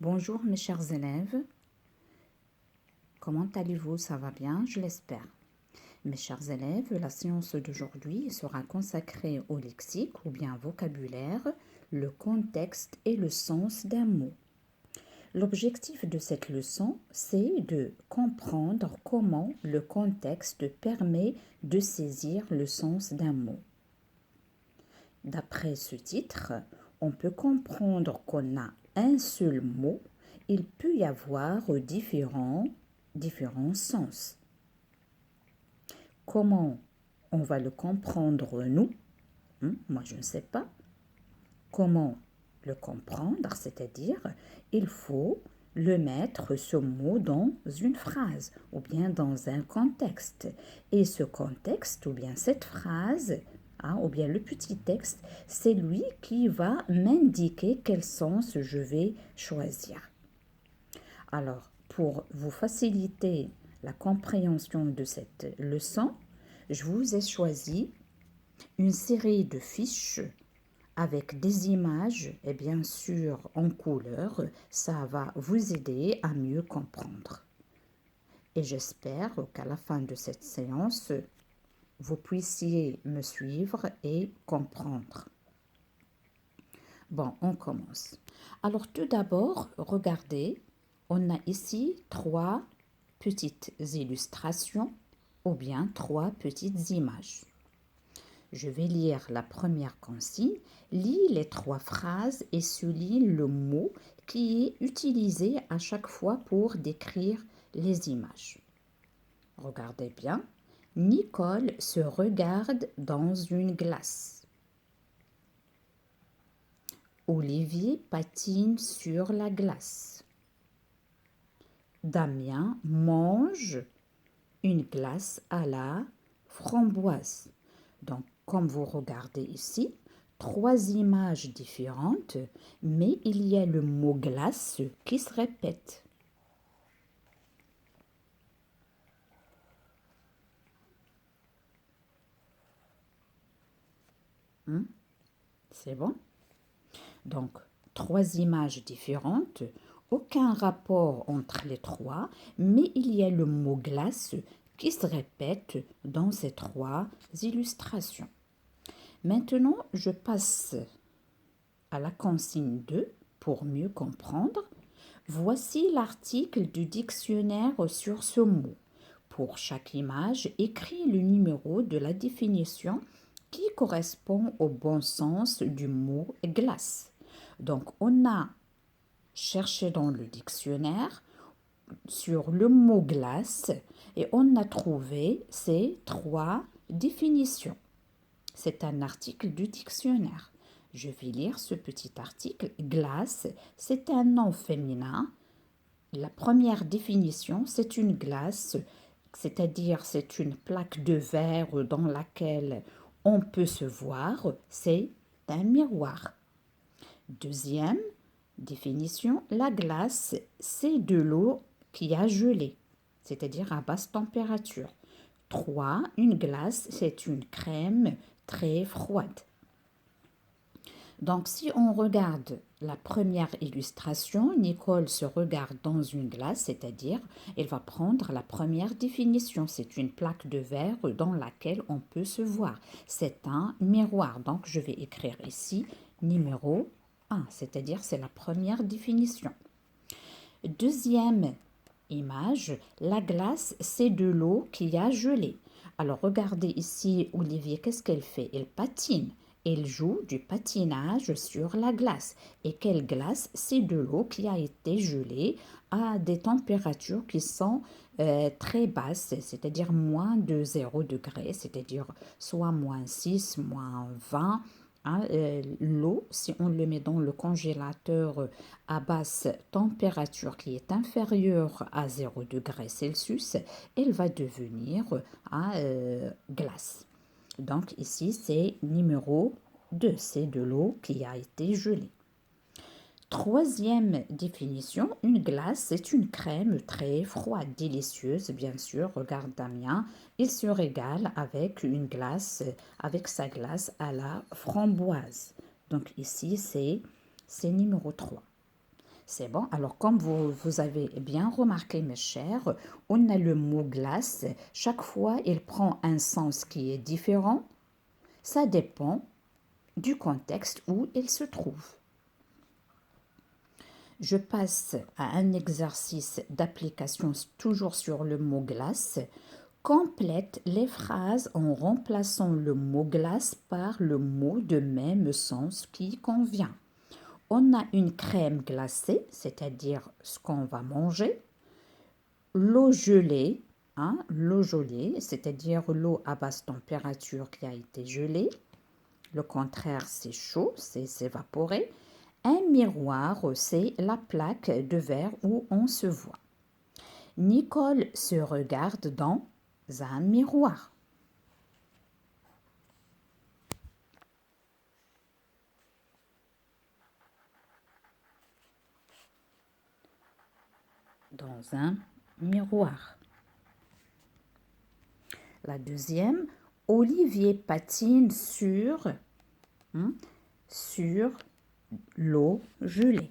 Bonjour mes chers élèves, comment allez-vous? Ça va bien, je l'espère. Mes chers élèves, la séance d'aujourd'hui sera consacrée au lexique ou bien vocabulaire, le contexte et le sens d'un mot. L'objectif de cette leçon, c'est de comprendre comment le contexte permet de saisir le sens d'un mot. D'après ce titre, on peut comprendre qu'on a un seul mot, il peut y avoir différents sens. Comment on va le comprendre nous? Moi, je ne sais pas. Comment le comprendre? C'est-à-dire, il faut le mettre, ce mot, dans une phrase ou bien dans un contexte. Et ce contexte ou bien cette phrase, ou bien le petit texte, c'est lui qui va m'indiquer quel sens je vais choisir. Alors, pour vous faciliter la compréhension de cette leçon, je vous ai choisi une série de fiches avec des images et bien sûr en couleur. Ça va vous aider à mieux comprendre. Et j'espère qu'à la fin de cette séance, vous puissiez me suivre et comprendre. Bon, on commence. Alors tout d'abord, regardez, on a ici 3 petites illustrations ou bien 3 petites images. Je vais lire la première consigne, lis les 3 phrases et souligne le mot qui est utilisé à chaque fois pour décrire les images. Regardez bien. Nicole se regarde dans une glace. Olivier patine sur la glace. Damien mange une glace à la framboise. Donc, comme vous regardez ici, 3 images différentes, mais il y a le mot glace qui se répète. C'est bon? Donc, 3 images différentes, aucun rapport entre les 3, mais il y a le mot glace qui se répète dans ces 3 illustrations. Maintenant, je passe à la consigne 2 pour mieux comprendre. Voici l'article du dictionnaire sur ce mot. Pour chaque image, écris le numéro de la définition qui correspond au bon sens du mot glace. Donc, on a cherché dans le dictionnaire sur le mot glace et on a trouvé ces 3 définitions. C'est un article du dictionnaire. Je vais lire ce petit article. Glace, c'est un nom féminin. La première définition, c'est une glace, c'est-à-dire c'est une plaque de verre dans laquelle on peut se voir. C'est un miroir. Deuxième définition, la glace, c'est de l'eau qui a gelé, c'est-à-dire à basse température. 3. Une glace, c'est une crème très froide. Donc, si on regarde la première illustration, Nicole se regarde dans une glace, c'est-à-dire elle va prendre la première définition. C'est une plaque de verre dans laquelle on peut se voir. C'est un miroir. Donc, je vais écrire ici numéro 1, c'est-à-dire c'est la première définition. Deuxième image, la glace, c'est de l'eau qui a gelé. Alors, regardez ici, Olivier, qu'est-ce qu'elle fait? Elle patine. Elle joue du patinage sur la glace. Et quelle glace? C'est de l'eau qui a été gelée à des températures qui sont très basses, c'est-à-dire moins de 0 degré, c'est-à-dire soit moins 6, moins 20. L'eau, si on le met dans le congélateur à basse température qui est inférieure à 0 degré Celsius, elle va devenir glace. Donc ici, c'est numéro 2, c'est de l'eau qui a été gelée. Troisième définition, une glace, c'est une crème très froide, délicieuse, bien sûr. Regarde Damien, il se régale avec une glace, avec sa glace à la framboise. Donc ici, c'est numéro 3. C'est bon. Alors, comme vous avez bien remarqué, mes chers, on a le mot glace. Chaque fois, il prend un sens qui est différent. Ça dépend du contexte où il se trouve. Je passe à un exercice d'application toujours sur le mot glace. Complète les phrases en remplaçant le mot glace par le mot de même sens qui convient. On a une crème glacée, c'est-à-dire ce qu'on va manger. L'eau gelée, l'eau gelée, c'est-à-dire l'eau à basse température qui a été gelée. Le contraire, c'est chaud, c'est s'évaporer. Un miroir, c'est la plaque de verre où on se voit. Nicole se regarde dans un miroir. Dans un miroir. La deuxième, Olivier patine sur l'eau gelée.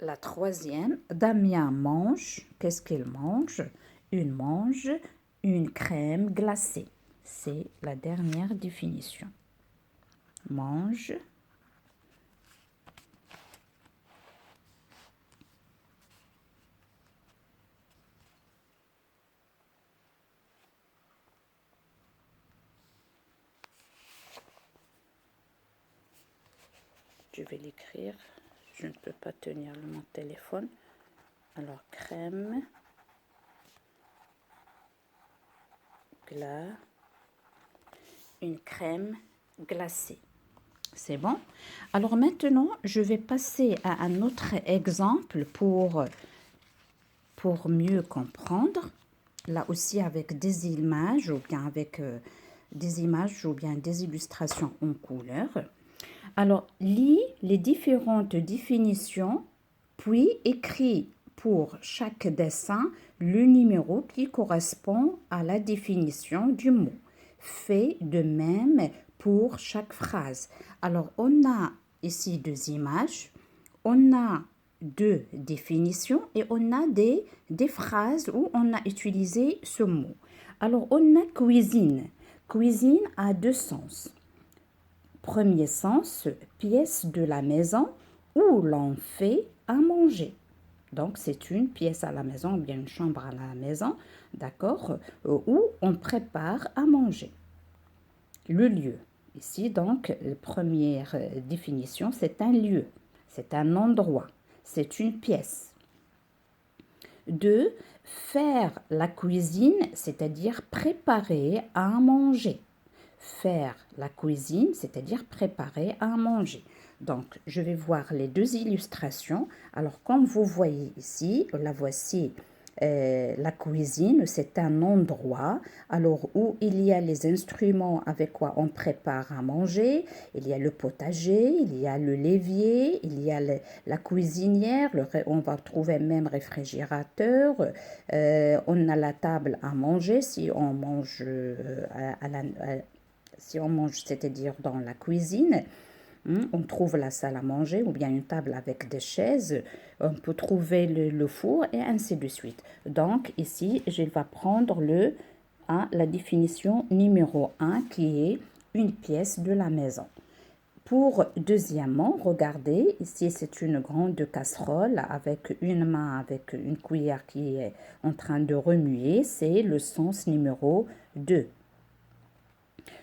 La troisième, Damien mange. Qu'est-ce qu'il mange? Il mange une crème glacée. C'est la dernière définition. Mange je vais l'écrire. Je ne peux pas tenir mon téléphone. Alors, crème une crème glacée. C'est bon? Alors maintenant, je vais passer à un autre exemple pour mieux comprendre. Là aussi avec des images ou bien avec des images ou bien des illustrations en couleur. Alors, lis les différentes définitions, puis écris pour chaque dessin le numéro qui correspond à la définition du mot. Fais de même pour chaque phrase. Alors, on a ici deux images, on a deux définitions et on a des phrases où on a utilisé ce mot. Alors, on a cuisine. Cuisine a deux sens. Premier sens, pièce de la maison où l'on fait à manger. Donc, c'est une pièce à la maison, ou bien une chambre à la maison, d'accord, où on prépare à manger. Le lieu. Ici, donc, la première définition, c'est un lieu, c'est un endroit, c'est une pièce. 2. Faire la cuisine, c'est-à-dire préparer à manger. Faire la cuisine, c'est-à-dire préparer à manger. Donc, je vais voir les deux illustrations. Alors, comme vous voyez ici, la voici. La cuisine, c'est un endroit alors où il y a les instruments avec quoi on prépare à manger, il y a le potager, il y a le l'évier, il y a la cuisinière, on va trouver même réfrigérateur, on a la table à manger si on mange si on mange, c'est-à-dire dans la cuisine. On trouve la salle à manger ou bien une table avec des chaises. On peut trouver le four et ainsi de suite. Donc ici, je vais prendre la définition numéro 1 qui est une pièce de la maison. Pour deuxièmement, regardez, ici c'est une grande casserole avec une main, avec une cuillère qui est en train de remuer. C'est le sens numéro 2.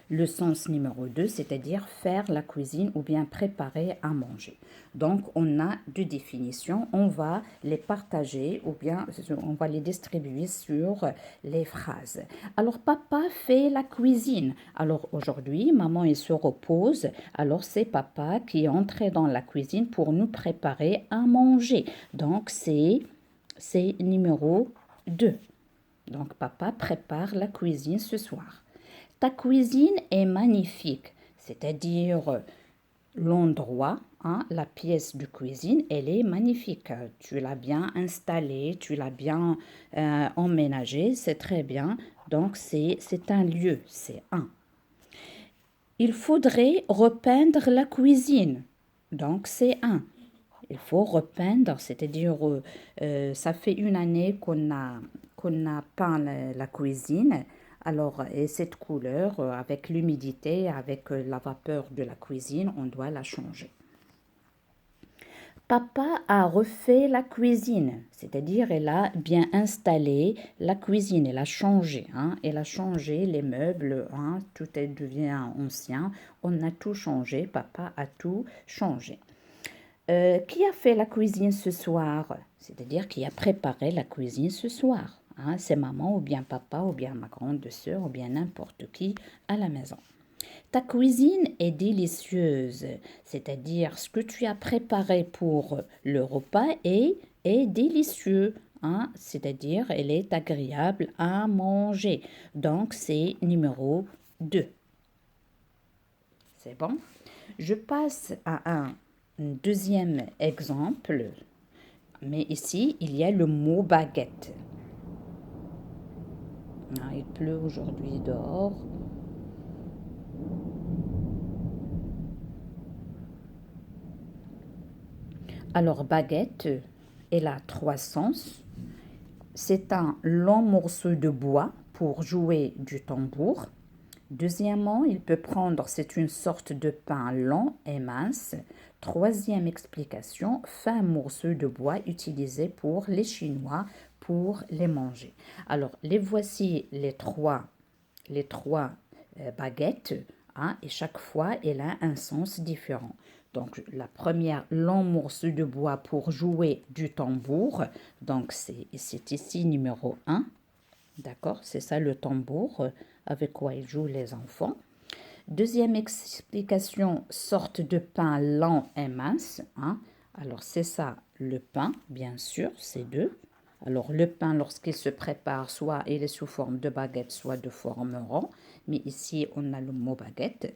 Le sens numéro 2, c'est-à-dire faire la cuisine ou bien préparer à manger. Donc, on a deux définitions. On va les partager ou bien on va les distribuer sur les phrases. Alors, papa fait la cuisine. Alors, aujourd'hui, maman, elle se repose. Alors, c'est papa qui est entré dans la cuisine pour nous préparer à manger. Donc, c'est numéro 2. Donc, papa prépare la cuisine ce soir. Ta cuisine est magnifique, c'est-à-dire l'endroit hein, la pièce de cuisine, elle est magnifique. Tu l'as bien installée, tu l'as bien emménagée, c'est très bien. Donc, c'est un lieu, c'est un. Il faudrait repeindre la cuisine. Donc, c'est un. Il faut repeindre, c'est-à-dire, ça fait une année qu'on a peint la cuisine. Alors, et cette couleur, avec l'humidité, avec la vapeur de la cuisine, on doit la changer. Papa a refait la cuisine, c'est-à-dire elle a bien installé la cuisine, elle a changé, hein, elle a changé les meubles, hein, tout devient ancien, on a tout changé, papa a tout changé. Qui a fait la cuisine ce soir? C'est-à-dire qui a préparé la cuisine ce soir, hein, c'est maman ou bien papa ou bien ma grande sœur ou bien n'importe qui à la maison. Ta cuisine est délicieuse, c'est-à-dire ce que tu as préparé pour le repas est délicieux, hein, c'est-à-dire elle est agréable à manger. Donc c'est numéro 2. C'est bon? Je passe à un deuxième exemple, mais ici il y a le mot baguette. Ah, il pleut aujourd'hui dehors. Alors, baguette, elle a trois sens. C'est un long morceau de bois pour jouer du tambour. Deuxièmement, il peut prendre, c'est une sorte de pain long et mince. Troisième explication, fin morceau de bois utilisé pour les Chinois pour les manger. Alors, les voici les trois baguettes, hein, et chaque fois, elle a un sens différent. Donc, la première, long morceau de bois pour jouer du tambour. Donc, c'est ici numéro un. D'accord? C'est ça le tambour avec quoi ils jouent les enfants. Deuxième explication, sorte de pain lent et mince, hein. Alors, c'est ça le pain, bien sûr, c'est deux. Alors, le pain, lorsqu'il se prépare, soit il est sous forme de baguette, soit de forme rond. Mais ici, on a le mot baguette.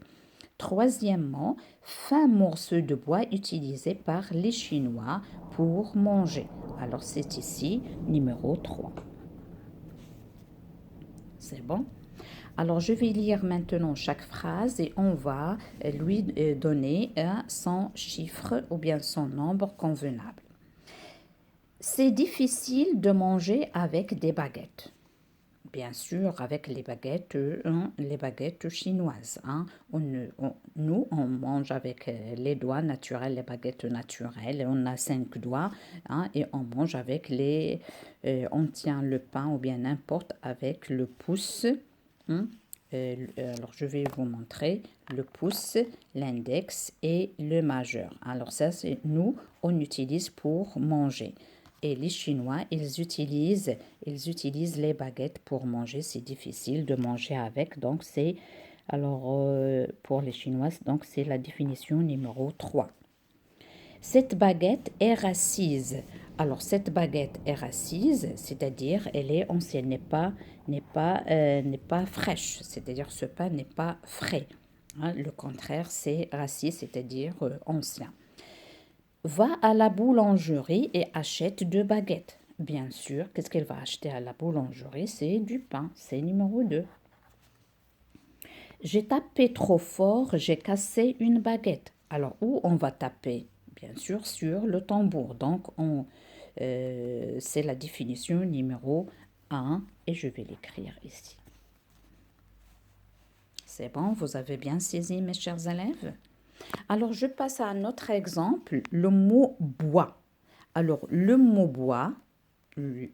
Troisièmement, fin morceau de bois utilisé par les Chinois pour manger. Alors, c'est ici numéro 3. C'est bon? Alors, je vais lire maintenant chaque phrase et on va lui donner son chiffre ou bien son nombre convenable. C'est difficile de manger avec des baguettes. Bien sûr, avec les baguettes chinoises, hein. Nous, on mange avec les doigts naturels, les baguettes naturelles. On a 5 doigts, hein, et on mange avec on tient le pain ou bien n'importe avec le pouce, hein. Alors, je vais vous montrer le pouce, l'index et le majeur. Alors, ça, c'est nous, on utilise pour manger. Et les Chinois, ils utilisent les baguettes pour manger. C'est difficile de manger avec. Donc, pour les Chinois, donc c'est la définition numéro 3. Cette baguette est racise. Alors, cette baguette est racise, c'est-à-dire elle est ancienne, n'est pas fraîche. C'est-à-dire ce pain n'est pas frais, hein. Le contraire, c'est racise, c'est-à-dire ancien. Va à la boulangerie et achète 2 baguettes. Bien sûr, qu'est-ce qu'elle va acheter à la boulangerie? C'est du pain, c'est numéro 2. J'ai tapé trop fort, j'ai cassé une baguette. Alors, où on va taper? Bien sûr, sur le tambour. Donc, c'est la définition numéro 1 et je vais l'écrire ici. C'est bon, vous avez bien saisi, mes chers élèves? Alors, je passe à un autre exemple, le mot bois. Alors, le mot bois,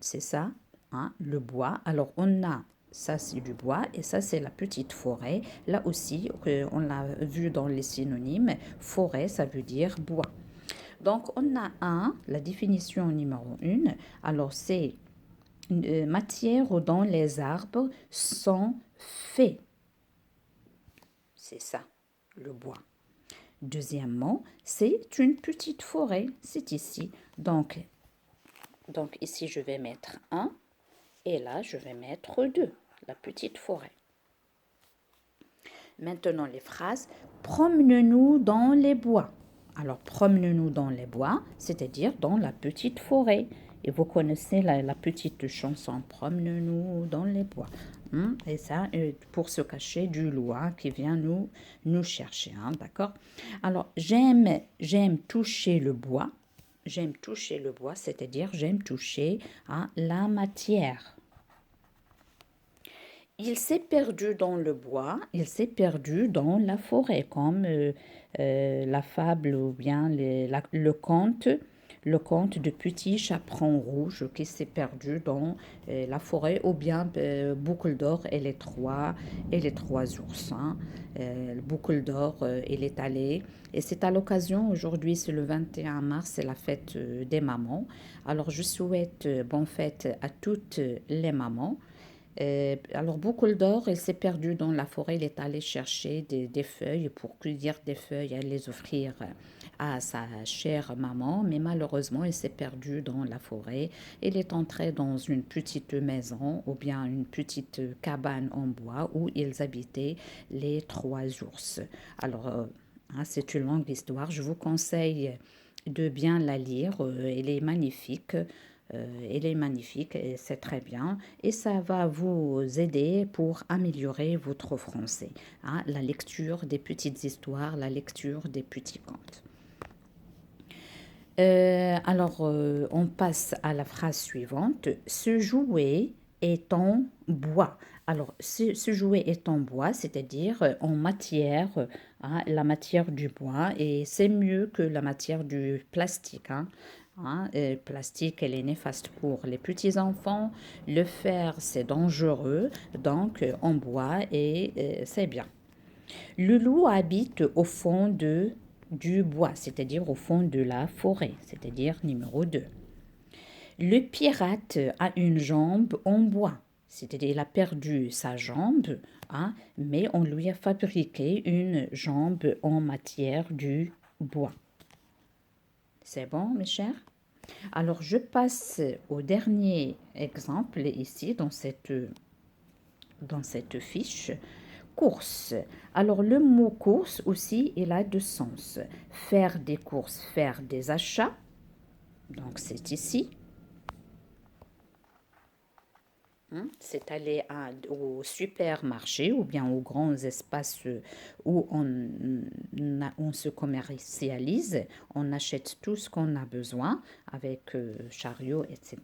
c'est ça, hein, le bois. Alors, on a, ça c'est du bois et ça c'est la petite forêt. Là aussi, on l'a vu dans les synonymes, forêt, ça veut dire bois. Donc, on a la définition numéro 1. Alors, c'est une matière dont les arbres sont faits. C'est ça, le bois. Deuxièmement, c'est une petite forêt. C'est ici. Donc ici, je vais mettre 1 et là, je vais mettre 2. La petite forêt. Maintenant, les phrases. Promène-nous dans les bois. Alors, promenons-nous dans les bois, c'est-à-dire dans la petite forêt. Et vous connaissez la petite chanson, promenons-nous dans les bois. Et ça, pour se cacher du loup hein, qui vient nous chercher, hein, d'accord? Alors, j'aime toucher le bois. J'aime toucher le bois, c'est-à-dire j'aime toucher hein, la matière. Il s'est perdu dans le bois, il s'est perdu dans la forêt, comme la fable ou bien le conte de Petit Chaperon Rouge qui s'est perdu dans la forêt, ou bien Boucle d'Or et les trois ours. Hein. Boucle d'Or, il est allé, et c'est à l'occasion, aujourd'hui c'est le 21 mars, c'est la fête des mamans. Alors je souhaite bonne fête à toutes les mamans. Alors, Boucle d'Or, il s'est perdu dans la forêt. Il est allé chercher des feuilles pour cueillir des feuilles et les offrir à sa chère maman. Mais malheureusement, il s'est perdu dans la forêt. Il est entré dans une petite maison ou bien une petite cabane en bois où ils habitaient les trois ours. Alors, hein, c'est une longue histoire. Je vous conseille de bien la lire. Elle est magnifique. Elle est magnifique et c'est très bien. Et ça va vous aider pour améliorer votre français. Hein, la lecture des petites histoires, la lecture des petits contes. On passe à la phrase suivante. Ce jouet est en bois. Alors, ce jouet est en bois, c'est-à-dire en matière, hein, la matière du bois, et c'est mieux que la matière du plastique. Hein. Hein, plastique, elle est néfaste pour les petits-enfants. Le fer, c'est dangereux, donc en bois, et c'est bien. Le loup habite au fond du bois, c'est-à-dire au fond de la forêt, c'est-à-dire numéro 2. Le pirate a une jambe en bois, c'est-à-dire il a perdu sa jambe, hein, mais on lui a fabriqué une jambe en matière du bois. C'est bon, mes chers? Alors, je passe au dernier exemple ici dans cette fiche. Course. Alors, le mot course aussi, il a deux sens. Faire des courses, faire des achats. Donc, c'est ici. C'est aller au supermarché ou bien aux grands espaces où on se commercialise, on achète tout ce qu'on a besoin avec chariot, etc.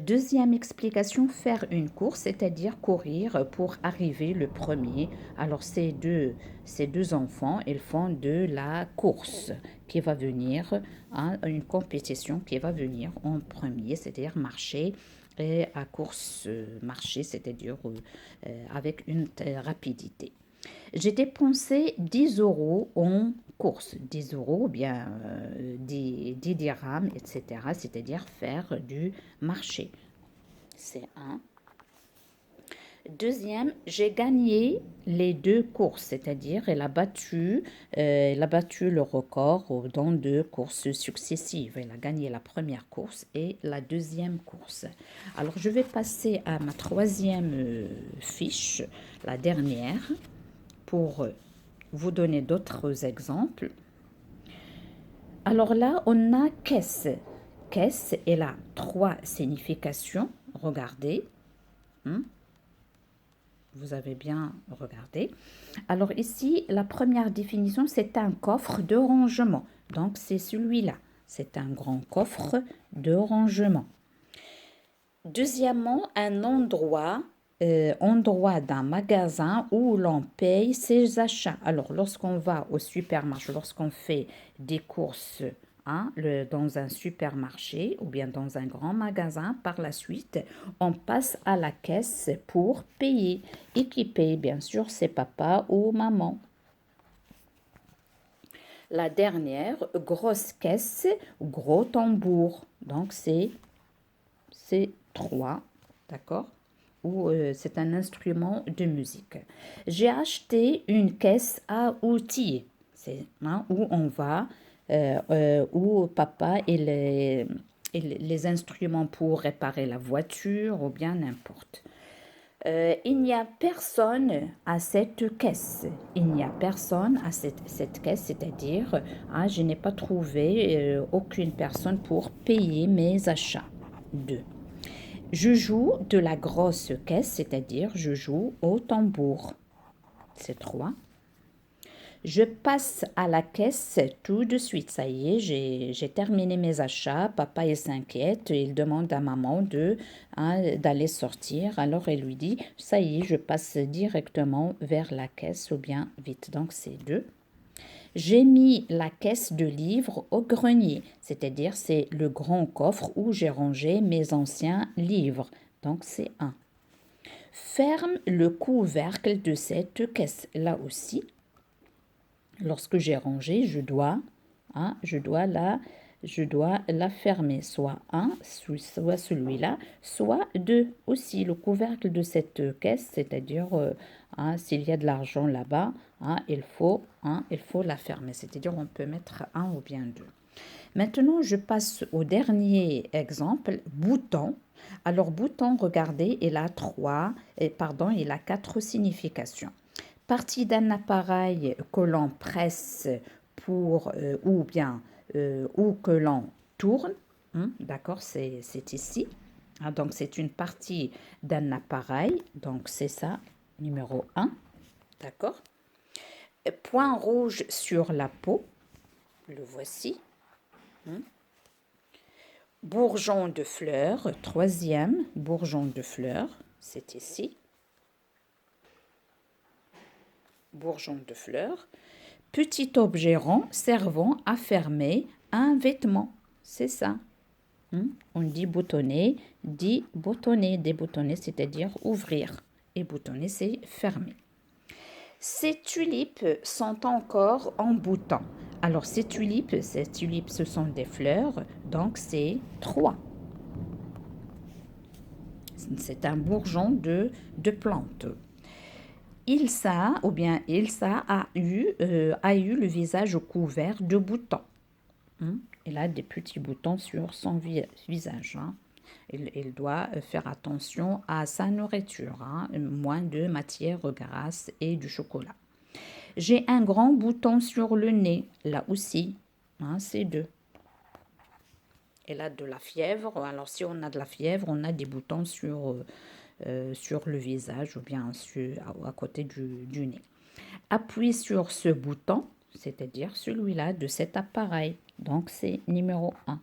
Deuxième explication, faire une course, c'est-à-dire courir pour arriver le premier. Alors ces deux enfants, ils font de la course qui va venir, hein, une compétition qui va venir en premier, c'est-à-dire marcher et à course marcher, c'est-à-dire avec une rapidité. J'ai dépensé 10 euros en course, 10 euros, ou bien 10 dirhams, etc., c'est-à-dire faire du marché. C'est un. Deuxième, j'ai gagné les deux courses, c'est-à-dire elle a battu le record dans deux courses successives. Elle a gagné la première course et la deuxième course. Alors, je vais passer à ma troisième fiche, la dernière, pour vous donner d'autres exemples. Alors là, on a caisse. Caisse, elle a trois significations. Regardez. Vous avez bien regardé. Alors ici, la première définition, c'est un coffre de rangement. Donc, c'est celui-là. C'est un grand coffre de rangement. Deuxièmement, un endroit d'un magasin où l'on paye ses achats. Alors, lorsqu'on va au supermarché, lorsqu'on fait des courses hein, dans un supermarché ou bien dans un grand magasin, par la suite, on passe à la caisse pour payer. Et qui paye, bien sûr, c'est papa ou maman. La dernière, grosse caisse, gros tambour. Donc, c'est 3, d'accord? Ou c'est un instrument de musique. J'ai acheté une caisse à outils, c'est hein, où on va, où papa et les instruments pour réparer la voiture ou bien n'importe. Il n'y a personne à cette caisse. Il n'y a personne à cette caisse, c'est-à-dire, je n'ai pas trouvé aucune personne pour payer mes achats. 2. Je joue de la grosse caisse, c'est-à-dire je joue au tambour. C'est 3. Je passe à la caisse tout de suite. Ça y est, j'ai terminé mes achats. Papa, il s'inquiète. Il demande à maman d'aller sortir. Alors, elle lui dit, ça y est, je passe directement vers la caisse ou bien vite. Donc, c'est 2. J'ai mis la caisse de livres au grenier, c'est-à-dire c'est le grand coffre où j'ai rangé mes anciens livres. Donc, c'est 1. Ferme le couvercle de cette caisse. Là aussi, lorsque j'ai rangé, je dois la fermer, soit un, soit celui-là, soit 2 aussi. Le couvercle de cette caisse, c'est-à-dire s'il y a de l'argent là-bas, il faut la fermer. C'est-à-dire on peut mettre un ou bien 2. Maintenant, je passe au dernier exemple, bouton. Alors, bouton, regardez, il a 4 significations. Partie d'un appareil que l'on presse pour ou que l'on tourne, d'accord, c'est ici. Donc c'est une partie d'un appareil, donc c'est ça, numéro 1, d'accord. Point rouge sur la peau, le voici. Bourgeon de fleurs, troisième, bourgeon de fleurs, c'est ici. Bourgeon de fleurs. Petit objet rond servant à fermer un vêtement. C'est ça. On dit boutonner, déboutonner, c'est-à-dire ouvrir. Et boutonner, c'est fermer. Ces tulipes sont encore en bouton. Alors, ces tulipes, ce sont des fleurs, donc c'est 3. C'est un bourgeon de plante. Ilsa a eu le visage couvert de boutons. Elle a des petits boutons sur son visage. Elle doit faire attention à sa nourriture, moins de matière grasse et du chocolat. J'ai un grand bouton sur le nez, là aussi, c'est 2. Elle a de la fièvre, alors si on a de la fièvre, on a des boutons sur le visage ou bien à côté du nez. Appuie sur ce bouton, c'est-à-dire celui-là de cet appareil. Donc, c'est numéro 1.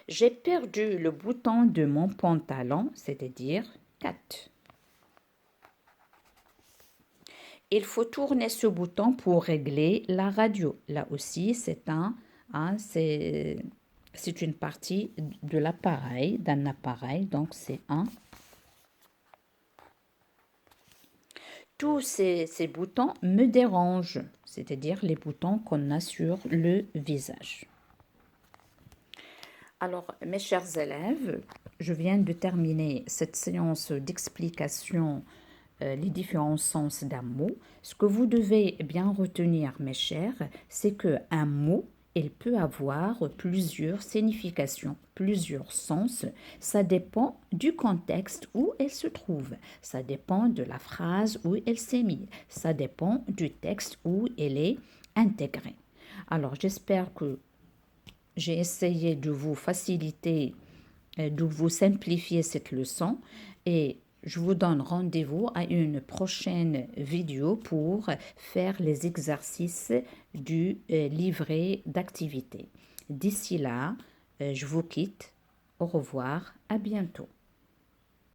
J'ai perdu le bouton de mon pantalon, c'est-à-dire 4. Il faut tourner ce bouton pour régler la radio. Là aussi, c'est une partie de l'appareil, d'un appareil, donc c'est 1. Tous ces boutons me dérangent, c'est-à-dire les boutons qu'on a sur le visage. Alors, mes chers élèves, je viens de terminer cette séance d'explication les différents sens d'un mot. Ce que vous devez bien retenir, mes chers, c'est qu'un mot, il peut avoir plusieurs significations, plusieurs sens. Ça dépend du contexte où elle se trouve. Ça dépend de la phrase où elle s'est mise. Ça dépend du texte où elle est intégrée. Alors, j'espère que j'ai essayé de vous faciliter, de vous simplifier cette leçon et je vous donne rendez-vous à une prochaine vidéo pour faire les exercices du livret d'activité. D'ici là, je vous quitte. Au revoir, à bientôt.